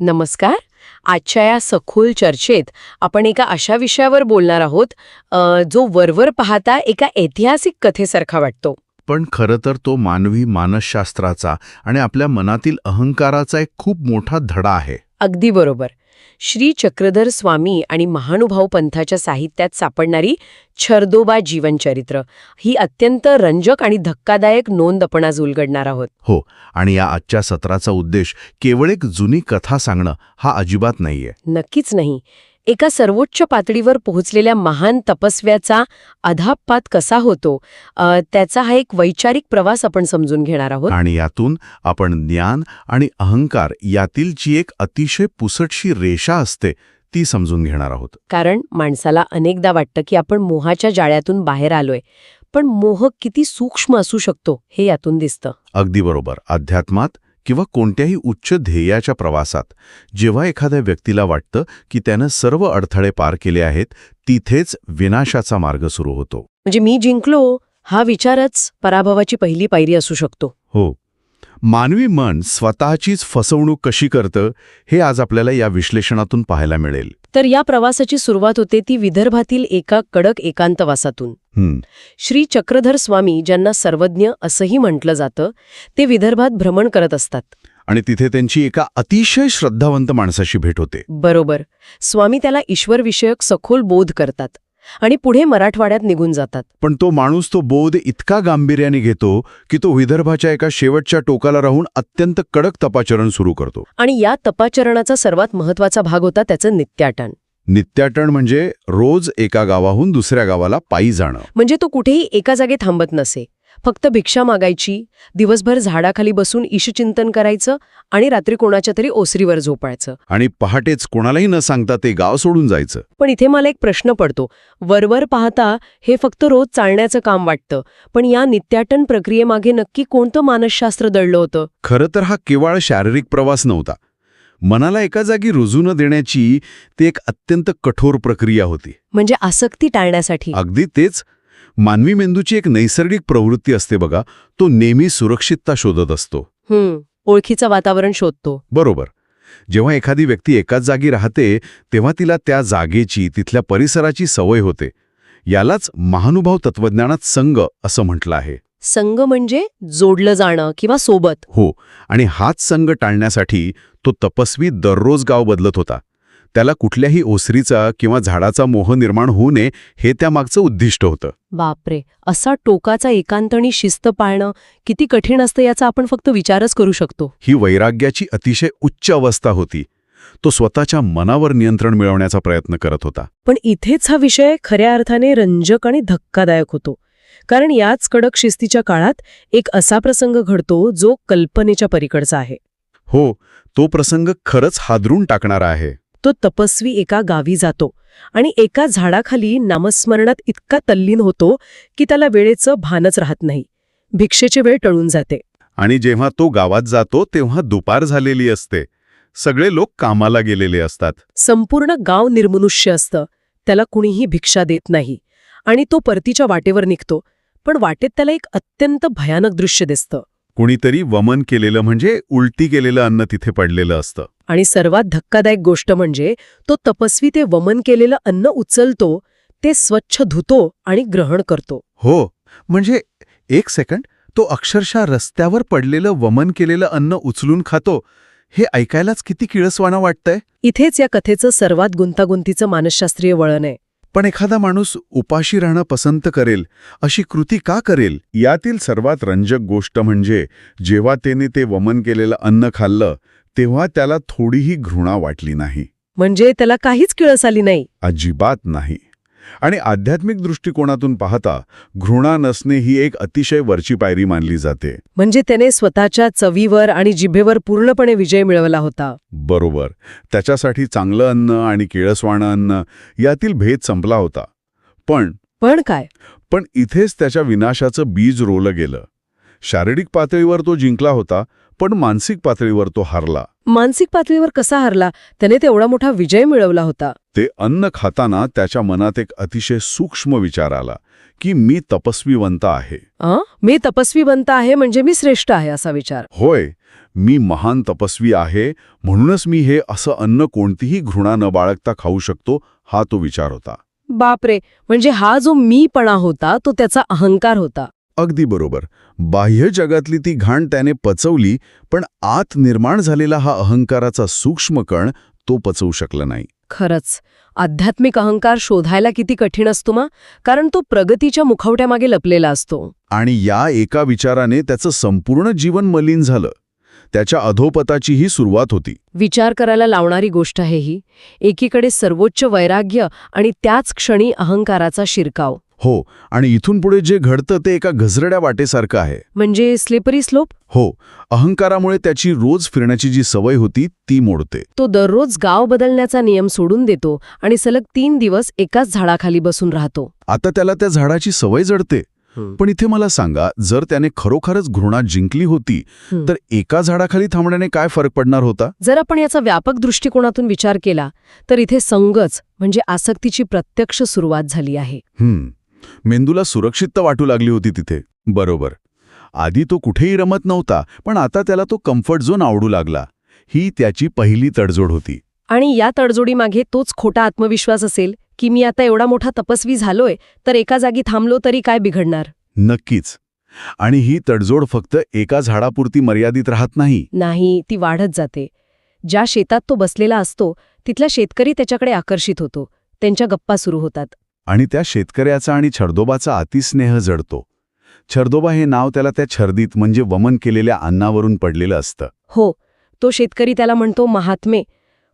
नमस्कार. आजच्या या सखोल चर्चेत आपण एका अशा विषयावर बोलणार आहोत जो वरवर पाहता एका ऐतिहासिक कथेसारखा वाटतो. पण खरं तर तो मानवी मानसशास्त्राचा आणि आपल्या मनातील अहंकाराचा एक खूप मोठा धडा आहे. अगदी बरोबर. श्री चक्रधर स्वामी आणि महानुभाव पंथाच्या साहित्यात सापडणारी छरदोबा जीवनचरित्र ही अत्यंत रंजक आणि धक्कादायक नोंद आपण आज उलगडणार आहोत. हो, आणि या आजच्या सत्राचा उद्देश केवळ एक जुनी कथा सांगणं हा अजिबात नाहीये. नक्कीच नाही. एका सर्वोच्च पातळीवर पोहोचलेल्या महान तपस्व्याचा अधापात कसा होतो त्याचा हा एक वैचारिक प्रवास आपण समजून घेणार आहोत. आणि यातून आपण ज्ञान आणि अहंकार यातील जी एक अतिशय पुसटशी रेषा असते ती समजून घेणार आहोत. कारण माणसाला अनेकदा वाटतं की आपण मोहाच्या जाळ्यातून बाहेर आलोय, पण मोह किती सूक्ष्म असू शकतो हे यातून दिसतं. अगदी बरोबर. अध्यात्मात किंवा कोणत्याही उच्च ध्येयाच्या प्रवासात जेव्हा एखाद्या व्यक्तीला वाटतं की त्यानं सर्व अडथळे पार केले आहेत, तिथेच विनाशाचा मार्ग सुरू होतो. म्हणजे मी जिंकलो हा विचारच पराभवाची पहिली पायरी असू शकतो. हो, मानवी मन स्वतःचीच फसवणूक कशी करतं हे आज आपल्याला या विश्लेषणातून पाहायला मिळेल. तर या प्रवासाची सुरुवात होते ती विदर्भातील एका कडक एकांतवासातून. श्री चक्रधर स्वामी, ज्यांना सर्वज्ञ असंही म्हटलं जातं, ते विदर्भात भ्रमण करत असतात. आणि तिथे त्यांची एका अतिशय श्रद्धावंत माणसाशी भेट होते. बरोबर. स्वामी त्याला ईश्वरविषयक सखोल बोध करतात आणि पुढे मराठवाड्यात निघून जातात. पण तो माणूस तो बोध इतका गांभीर्याने घेतो की तो विदर्भाच्या एका शेवटच्या टोकाला राहून अत्यंत कडक तपाचरण सुरू करतो. आणि या तपाचरणाचा सर्वात महत्वाचा भाग होता त्याचं नित्याटन. नित्याटन म्हणजे रोज एका गावाहून दुसऱ्या गावाला पायी जाणं. म्हणजे तो कुठेही एका जागी थांबत नसे. फक्त भिक्षा मागायची, दिवसभर झाडाखाली बसून ईशचिंतन करायचं आणि रात्री कोणाच्या तरी ओसरीवर झोपायचं. आणि पहाटेच कोणालाही न सांगता ते गाव सोडून जायचं. पण इथे मला एक प्रश्न पडतो. वरवर पाहता हे फक्त रोज चालण्याचं काम वाटतं, पण या नित्याटन प्रक्रियेमागे नक्की कोणतं मानसशास्त्र दडलं होतं? खरं तर हा केवळ शारीरिक प्रवास नव्हता. मनाला एका जागी रुजू न देण्याची ती एक अत्यंत कठोर प्रक्रिया होती. म्हणजे आसक्ती टाळण्यासाठी. अगदी तेच. मानवी मेंदूची एक नैसर्गिक प्रवृत्ती असते बघा, तो नेहमी सुरक्षितता शोधत असतो. ओळखीचं वातावरण शोधतो. बरोबर. जेव्हा एखादी व्यक्ती एकाच जागी राहते तेव्हा तिला त्या जागेची, तिथल्या परिसराची सवय होते. यालाच महानुभाव तत्वज्ञानात संग असं म्हटलं आहे. संग म्हणजे जोडलं जाणं किंवा सोबत. हो, आणि हाच संग टाळण्यासाठी तो तपस्वी दररोज गाव बदलत होता. त्याला कुठल्याही ओसरीचा किंवा झाडाचा मोह निर्माण होऊ नये हे त्यामागचं उद्दिष्ट होतं. बापरे, असा टोकाचा एकांत आणि शिस्त पाळणं किती कठीण असतं याचा आपण फक्त विचारच करू शकतो. ही वैराग्याची अतिशय उच्च अवस्था होती. तो स्वतःच्या मनावर नियंत्रण मिळवण्याचा प्रयत्न करत होता. पण इथेच हा विषय खऱ्या अर्थाने रंजक आणि धक्कादायक होतो. कारण याच कडक शिस्तीच्या काळात एक असा प्रसंग घडतो जो कल्पनेच्या पलीकडचा आहे. हो, तो प्रसंग खरंच हादरून टाकणारा आहे. तो तपस्वी एका गावी जातो आणि एका झाडाखाली नामस्मरणात इतका तल्लीन होतो की त्याला वेळेचं भानच राहत नाही. भिक्षेची वेळ टळून जाते. आणि जेव्हा तो गावात जातो तेव्हा दुपार झालेली असते. सगळे लोक कामाला गेलेले असतात. संपूर्ण गाव निर्मनुष्य असतं. त्याला कुणीही भिक्षा देत नाही आणि तो परतीच्या वाटेवर निघतो. पण वाटेत त्याला एक अत्यंत भयानक दृश्य दिसतं. कुणीतरी वमन केलेलं म्हणजे उलटी केलेलं अन्न तिथे पडलेलं असतं. आणि सर्वात धक्कादायक गोष्ट म्हणजे तो तपस्वी ते वमन केलेलं अन्न उचलतो, ते स्वच्छ धुतो आणि ग्रहण करतो. हो, म्हणजे एक सेकंड, तो अक्षरशः रस्त्यावर पडलेलं वमन केलेलं अन्न उचलून खातो. हे ऐकायलाच किती किळसवाणं वाटतंय. इथेच या कथेचं सर्वात गुंतागुंतीचं मानसशास्त्रीय वळण आहे. पण एखादा माणूस उपाशी राहणं पसंत करेल, अशी कृती का करेल? यातील सर्वात रंजक गोष्ट म्हणजे जेव्हा त्याने ते वमन केलेलं अन्न खाल्लं तेव्हा त्याला थोडीही घृणा वाटली नाही. म्हणजे त्याला काहीच किळस आली नाही. अजिबात नाही. आणि आध्यात्मिक दृष्टिकोनातून पाहता घृणा नसणे ही एक अतिशय वरची पायरी मानली जाते. म्हणजे त्याने स्वतःच्या चवीवर आणि जिभेवर पूर्णपणे विजय मिळवला होता. बरोबर. त्याच्यासाठी चांगलं अन्न आणि किळसवाणं अन्न यातील भेद संपला होता. पण काय? पण इथेच त्याच्या विनाशाचं बीज रोवलं गेलं. शारीरिक पातळीवर तो जिंकला होता, पण मानसिक पातळीवर तो हारला. मानसिक पातळीवर कसा हरला? त्याने तेवढा मोठा विजय मिळवला होता. ते अन्न खाताना त्याच्या मनात एक अतिशय सूक्ष्म विचार आला की मी तपस्वीवंत आहे. मी तपस्वीवंत आहे म्हणजे मी श्रेष्ठ आहे असा विचार. होय, मी महान तपस्वी आहे म्हणूनच मी हे असं अन्न कोणतीही घृणा न बाळगता खाऊ शकतो, हा तो विचार होता. बापरे, म्हणजे हा जो मीपणा होता तो त्याचा अहंकार होता. अगदी बरोबर. बाह्य जगातली ती घाण त्याने पचवली, पण आत निर्माण झालेला हा अहंकाराचा सूक्ष्म कण तो पचवू शकला नाही. खरंच, आध्यात्मिक अहंकार शोधायला किती कठीण असतो मा, कारण तो प्रगतीच्या मुखवट्यामागे लपलेला असतो. आणि या एका विचाराने त्याचं संपूर्ण जीवन मलिन झालं. त्याच्या अधोपताचीही सुरुवात होती. विचार करायला लावणारी गोष्ट आहे ही. एकीकडे सर्वोच्च वैराग्य आणि त्याच क्षणी अहंकाराचा शिरकाव. हो, आणि इथून पुढे जे घडतं ते एका घसरड्या वाटेसारखं आहे. म्हणजे स्लिपरी स्लोप. हो, अहंकारामुळे त्याची रोज फिरण्याची जी सवय होती ती मोडते. तो दररोज गाव बदलण्याचा नियम सोडून देतो आणि सलग 3 दिवस एकाच झाडाखाली बसून राहतो. आता त्याला त्या झाडाची सवय जडते. पण इथे मला सांगा, जर त्याने खरोखरच घृणा जिंकली होती तर एका झाडाखाली थांबण्याने काय फरक पडणार होता? जर आपण याचा व्यापक दृष्टिकोनातून विचार केला तर इथे संगच म्हणजे आसक्तीची प्रत्यक्ष सुरुवात झाली आहे. मेंदूला सुरक्षितता वाटू लागली होती तिथे. बरोबर. आधी तो कुठेही रमत नव्हता, पण आता त्याला तो कम्फर्ट झोन आवडू लागला. ही त्याची पहिली तडजोड होती. आणि या तडजोडीमागे तोच खोटा आत्मविश्वास असेल की मी आता एवढा मोठा तपस्वी झालोय तर एका जागी थांबलो तरी काय बिघडणार. नक्कीच. आणि ही तडजोड फक्त एका झाडापुरती मर्यादित राहत नाही, ती वाढत जाते. ज्या शेतात तो बसलेला असतो तिथला शेतकरी त्याच्याकडे आकर्षित होतो. त्यांच्या गप्पा सुरू होतात. आणि त्या शेतकऱ्याचा आणि छरदोबाचा अतिस्नेह जडतो. छरदोबा हे नाव त्याला त्या छर्दीत म्हणजे वमन केलेल्या अन्नावरून पडलेलं असतं. हो, तो शेतकरी त्याला म्हणतो, महात्मे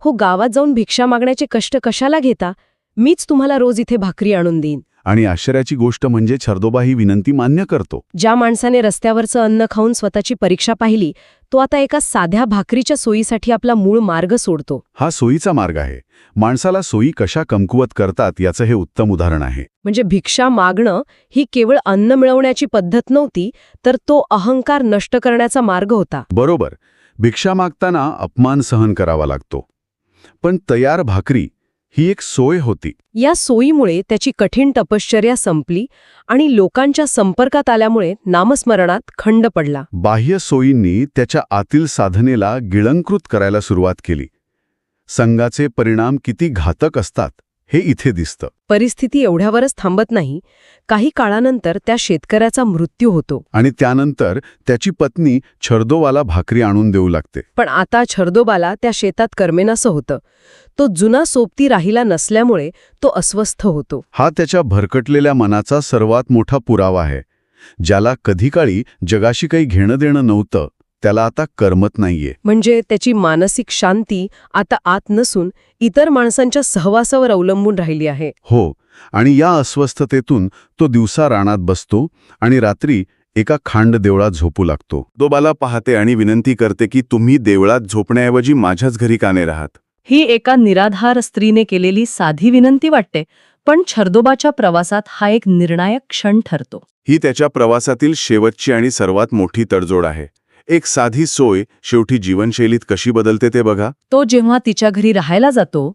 हो, गावात जाऊन भिक्षा मागण्याचे कष्ट कशाला घेता, मीच तुम्हाला रोज इथे भाकरी आणून देईन. आणि आश्चर्याची गोष्ट म्हणजे छरदोबा ही विनंती मान्य करतो. ज्या माणसाने रस्त्यावरचं अन्न खाऊन स्वतःची परीक्षा पाहिली तो आता एका साध्या भाकरीच्या सोयीसाठी आपला मूळ मार्ग सोडतो. हा सोयीचा मार्ग आहे. माणसाला सोयी कशा कमकुवत करतात याचं हे उत्तम उदाहरण आहे. म्हणजे भिक्षा मागणं ही केवळ अन्न मिळवण्याची पद्धत नव्हती, तर तो अहंकार नष्ट करण्याचा मार्ग होता. बरोबर. भिक्षा मागताना अपमान सहन करावा लागतो. पण तयार भाकरी ही एक सोय होती. या सोयीमुळे त्याची कठीण तपश्चर्या संपली आणि लोकांच्या संपर्कात आल्यामुळे नामस्मरणात खंड पडला. बाह्य सोयींनी त्याच्या आतील साधनेला गिळंकृत करायला सुरुवात केली. संघाचे परिणाम किती घातक असतात हे इथे दिसतं. परिस्थिती एवढ्यावरच थांबत नाही. काही काळानंतर त्या शेतकऱ्याचा मृत्यू होतो. आणि त्यानंतर त्याची पत्नी छरदोबाला भाकरी आणून देऊ लागते. पण आता छरदोबाला त्या शेतात करमेनासं होतं. तो जुना सोबती राहिला नसल्यामुळे तो अस्वस्थ होतो. हा त्याच्या भरकटलेल्या मनाचा सर्वात मोठा पुरावा आहे. ज्याला कधी काळी जगाशी काही घेणं देणं नव्हतं त्याला आता करमत नाहीये. म्हणजे त्याची मानसिक शांती आता आत नसून इतर माणसांच्या सहवासावर अवलंबून राहिली आहे. हो, आणि या अस्वस्थतेतून तो दिवसा रानात बसतो आणि रात्री एका खांड देवळात झोपू लागतो. छरदोबाला पाहते आणि विनंती करते की तुम्ही देवळात झोपण्याऐवजी माझ्याच घरी का नाही राहत. ही एका निराधार स्त्रीने केलेली साधी विनंती वाटते, पण छरदोबाच्या प्रवासात हा एक निर्णायक क्षण ठरतो. ही त्याच्या प्रवासातील शेवटची आणि सर्वात मोठी तडजोड आहे. एक साधी सोय शेवटी जीवनशैलीत कशी बदलते ते बघा. तो जेव्हा तिच्या घरी राहायला जातो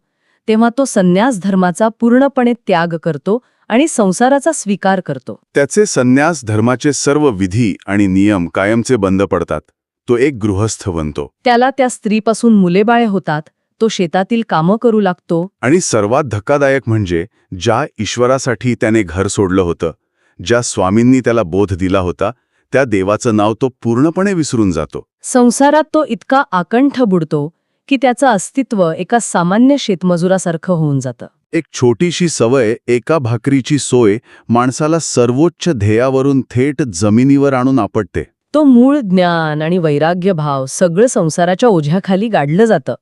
तेव्हा तो संन्यास धर्माचा पूर्णपणे त्याग करतो आणि संसाराचा स्वीकार करतो. त्याचे संन्यास धर्माचे सर्व विधी आणि नियम कायमचे बंद पडतात. तो एक गृहस्थ बनतो. त्याला त्या स्त्रीपासून मुलेबाळे होतात. तो शेतातील कामं करू लागतो. आणि सर्वात धक्कादायक म्हणजे ज्या ईश्वरासाठी त्याने घर सोडलं होतं, ज्या स्वामींनी त्याला बोध दिला होता, त्या देवाचं नाव तो पूर्णपणे विसरून जातो. संसारात तो इतका आकंठ बुडतो की त्याचं अस्तित्व एका सामान्य शेतमजुरासारखं होऊन जातं. एक छोटीशी सवय, एका भाकरीची सोय माणसाला सर्वोच्च ध्येयावरून थेट जमिनीवर आणून आपटते. तो मूळ ज्ञान आणि वैराग्य भाव सगळं संसाराच्या ओझ्याखाली गाडलं जातं.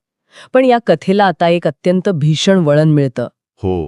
पण या कथेला आता एक अत्यंत भीषण वळण मिळतं. हो,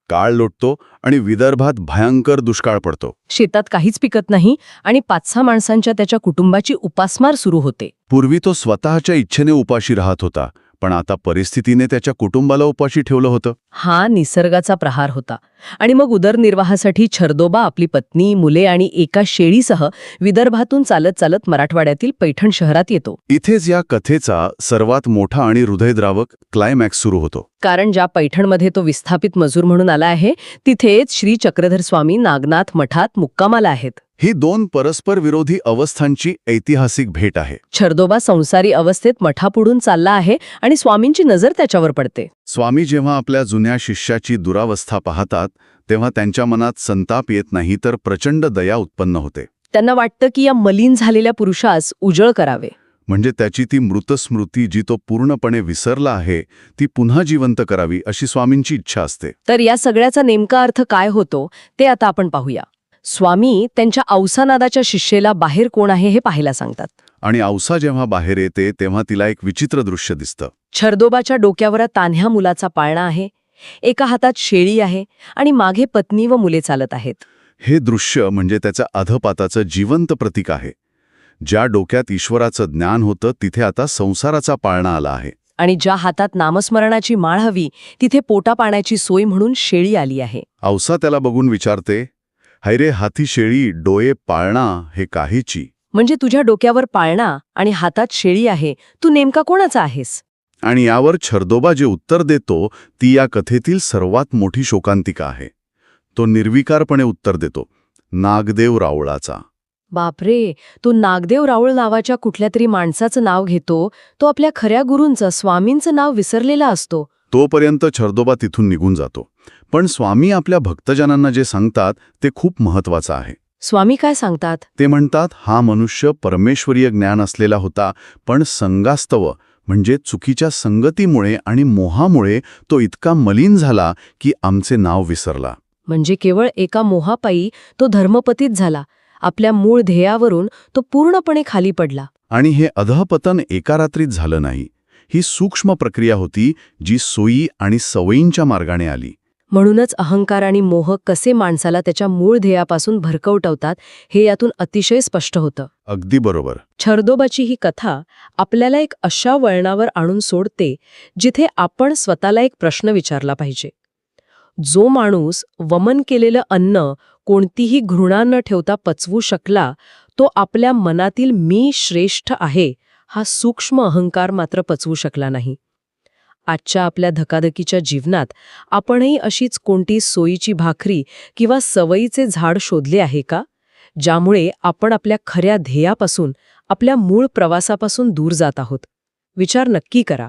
काळ लोटतो आणि विदर्भात भयंकर दुष्काळ पडतो. शेतात काहीच पिकत नाही आणि 5-6 माणसांच्या त्याच्या कुटुंबाची उपासमार सुरू होते. पूर्वी तो स्वतःच्या इच्छेने उपाशी राहत होता, पण आता परिस्थितीने त्याच्या कुटुंबाला उपाशी ठेवलं होतं. हा निसर्गाचा प्रहार होता. आणि मग उदरनिर्वाहासाठी छरदोबा आपली पत्नी, मुले आणि एका शेळीसह विदर्भातून चालत चालत मराठवाड्यातील पैठण शहरात येतो. इथेच या कथेचा सर्वात मोठा आणि हृदयद्रावक क्लायमॅक्स सुरू होतो. कारण ज्या पैठणमध्ये तो विस्थापित मजूर म्हणून आला आहे तिथेच श्री चक्रधर स्वामी नागनाथ मठात मुक्कामाला आहेत. ही दोन परस्पर विरोधी अवस्थांची ऐतिहासिक भेट आहे. छरदोबा संसारी अवस्थेत मठापुढून चालला आहे आणि स्वामींची नजर त्याच्यावर पडते. स्वामी जेव्हा आपल्या जुन्या शिष्याची दुरावस्था पाहतात तेव्हा त्यांच्या मनात संताप येत नाही तर प्रचंड दया उत्पन्न होते. त्यांना वाटतं की या मलिन झालेल्या पुरुषास उजळ करावे. म्हणजे त्याची ती मृत स्मृती जी तो पूर्णपणे विसरला आहे ती पुन्हा जिवंत करावी अशी स्वामींची इच्छा असते. तर या सगळ्याचा नेमका अर्थ काय होतो ते आता आपण पाहूया. स्वामी त्यांच्या औसानादाच्या शिष्येला बाहेर कोण आहे हे पाहायला सांगतात. आणि औसा जेव्हा बाहेर येते तेव्हा तिला एक विचित्र दृश्य दिसतं. छरदोबाच्या डोक्यावर तान्ह्या मुलाचा पाळणा आहे, एका हातात शेळी आहे आणि मागे पत्नी व मुले चालत आहेत. हे दृश्य म्हणजे त्याच्या अधपाताचं जिवंत प्रतीक आहे. ज्या डोक्यात ईश्वराचं ज्ञान होतं तिथे आता संसाराचा पाळणा आला आहे. आणि ज्या हातात नामस्मरणाची माळ हवी तिथे पोटा पाण्याची सोय म्हणून शेळी आली आहे. औसा त्याला बघून विचारते, हैरे हाती शेळी डोळे पाळणा हे काहीची. म्हणजे तुझ्या डोक्यावर पाळणा आणि हातात शेळी आहे, तू नेमका कोणाचा आहेस? आणि यावर छरदोबा जे उत्तर देतो ती या कथेतील सर्वात मोठी शोकांतिका आहे. तो निर्विकारपणे उत्तर देतो, नागदेव रावळाचा. बापरे, तो नागदेव राऊळ नावाच्या कुठल्या तरी माणसाचं नाव घेतो. तो आपल्या खऱ्या गुरूंचं, स्वामींचं नाव विसरलेला असतो. तोपर्यंत छरदोबा तिथून निघून जातो. पण स्वामी आपल्या भक्तजनांना जे सांगतात ते खूप महत्वाचं आहे. स्वामी काय सांगतात? ते म्हणतात, हा मनुष्य परमेश्वरीय ज्ञान असलेला होता, पण संगास्तव म्हणजे चुकीच्या संगतीमुळे आणि मोहामुळे तो इतका मलिन झाला की आमचे नाव विसरला. म्हणजे केवळ एका मोहापायी तो धर्मपतीत झाला. आपल्या मूळ ध्येयावरून तो पूर्णपणे खाली पडला. आणि हे अधःपतन एका रात्रीत झालं नाही. ही सूक्ष्म प्रक्रिया होती जी सोयी आणि सवयींच्या मार्गाने आली. म्हणूनच अहंकार आणि मोह कसे माणसाला त्याच्या मूळ ध्येयापासून भरकवटवतात हे यातून अतिशय स्पष्ट होतं. अगदी बरोबर. छरदोबाची ही कथा आपल्याला एक अशा वळणावर आणून सोडते जिथे आपण स्वतःला एक प्रश्न विचारला पाहिजे. जो माणूस वमन केलेलं अन्न कोणतीही घृणा न ठेवता पचवू शकला, तो आपल्या मनातील मी श्रेष्ठ आहे हा सूक्ष्म अहंकार मात्र पचवू शकला नाही. आजच्या आपल्या धकाधकीच्या जीवनात आपणही अशीच कोणती सोयीची भाकरी किंवा सवयीचे झाड शोधले आहे का, ज्यामुळे आपण आपल्या खऱ्या ध्येयापासून, आपल्या मूळ प्रवासापासून दूर जात आहोत? विचार नक्की करा.